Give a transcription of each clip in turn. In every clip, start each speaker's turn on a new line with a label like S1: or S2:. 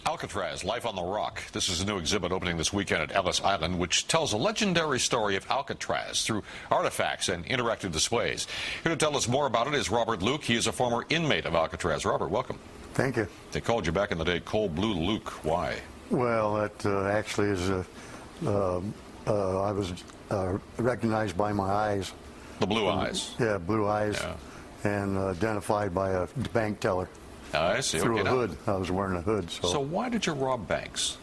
S1: Alcatraz, Life on the Rock. This is a new exhibit opening this weekend at Ellis Island, which tells a legendary story of Alcatraz through artifacts and interactive displays. Here to tell us more about it is Robert Luke. He is a former inmate of Alcatraz. Robert, welcome.
S2: Thank you.
S1: They called you back in the day Cold Blue Luke. Why?
S2: Well, that actually is, I was recognized by my eyes.
S1: The blue eyes?
S2: Yeah, blue eyes,
S1: yeah.
S2: And identified by a bank teller.
S1: I see.
S2: Through
S1: okay,
S2: a hood. I was wearing a hood.
S1: So why did you rob banks?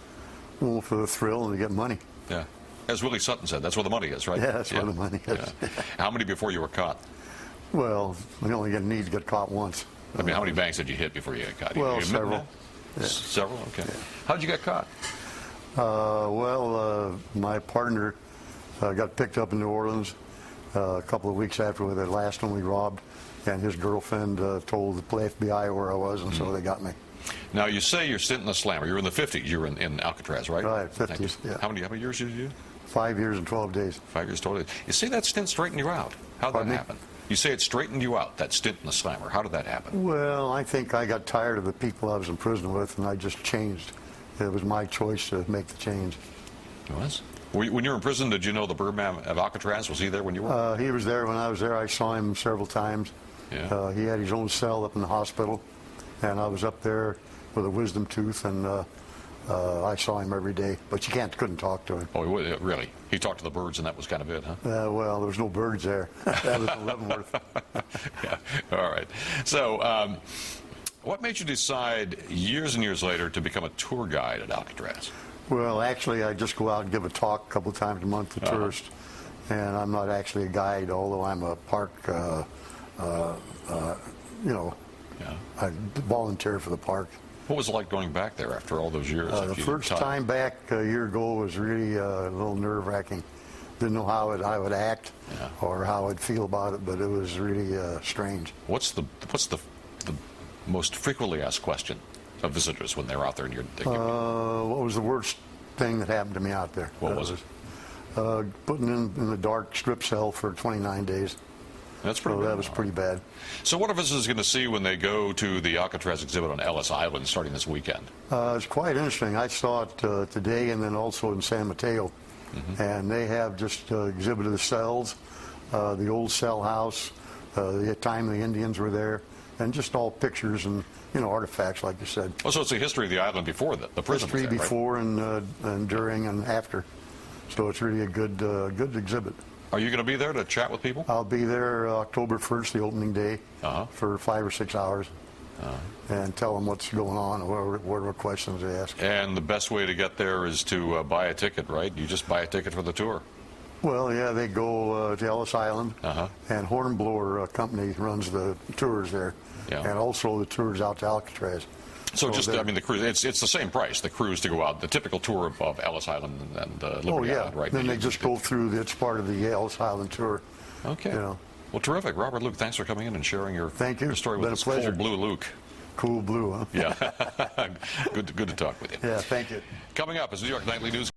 S2: Well, for the thrill and to get money.
S1: Yeah. As Willie Sutton said, that's where the money is, right?
S2: Yeah, that's where the money is.
S1: Yeah. How many before you were caught?
S2: Well, we only need to get caught once.
S1: I mean, how many banks did you hit before you got caught?
S2: Well, several.
S1: Yeah. Several? Okay. Yeah. How did you get caught?
S2: My partner got picked up in New Orleans a couple of weeks after the last one we robbed, and his girlfriend told the FBI where I was, and so they got me.
S1: Now, you say you're stint in the slammer. You're in the 50s. You're in Alcatraz, right?
S2: Right, 50s, yeah.
S1: How many years did you do?
S2: 5 years and 12 days.
S1: 5 years, 12 days. You say that stint straightened you out. How did that happen? You say it straightened you out, that stint in the slammer. How did that happen?
S2: Well, I think I got tired of the people I was in prison with, and I just changed. It was my choice to make the change.
S1: It was? When you were in prison, did you know the Birdman of Alcatraz? Was he there when you were?
S2: He was there when I was there. I saw him several times.
S1: Yeah.
S2: He had his own cell up in the hospital, and I was up there with a wisdom tooth, and I saw him every day. But you couldn't talk to him.
S1: Oh, really? He talked to the birds, and that was kind of it, huh?
S2: Well, there was no birds there. That was in Leavenworth.
S1: Yeah. All right. So, what made you decide years and years later to become a tour guide at Alcatraz?
S2: Well, actually, I just go out and give a talk a couple of times a month to tourists, and I'm not actually a guide, although I'm a park, I volunteer for the park.
S1: What was it like going back there after all those years?
S2: The first time back a year ago was really a little nerve-wracking. Didn't know how I would act or how I'd feel about it, but it was really strange.
S1: What's the most frequently asked question of visitors when they're out there and you're
S2: what was the worst thing that happened to me out there?
S1: What was it?
S2: Putting in the dark strip cell for 29 days.
S1: That's pretty bad.
S2: That was pretty bad.
S1: So what are visitors going to see when they go to the Alcatraz exhibit on Ellis Island starting this weekend?
S2: It's quite interesting. I saw it today and then also in San Mateo. And they have just exhibited the cells, the old cell house, the time the Indians were there, and just all pictures and artifacts, like you said.
S1: Oh, so it's the history of the island before the prison.
S2: History
S1: was there,
S2: before
S1: right?
S2: and during and after. So it's really a good exhibit.
S1: Are you going to be there to chat with people?
S2: I'll be there October 1st, the opening day, for 5 or 6 hours, and tell them what's going on or whatever questions they ask.
S1: And the best way to get there is to buy a ticket, right? You just buy a ticket for the tour.
S2: Well, yeah, they go to Ellis Island, and Hornblower Company runs the tours there, and also the tours out to Alcatraz.
S1: So just, I mean, the cruise, it's the same price, the cruise to go out, the typical tour of Ellis Island and Liberty Island, right?
S2: Then they just go through, it's part of the Ellis Island tour.
S1: Okay. Well, terrific. Robert Luke, thanks for coming in and sharing your story with us. Cold Blue Luke.
S2: Cool Blue, huh?
S1: Yeah. Good to talk with you.
S2: Yeah, thank you.
S1: Coming up is New York Nightly News.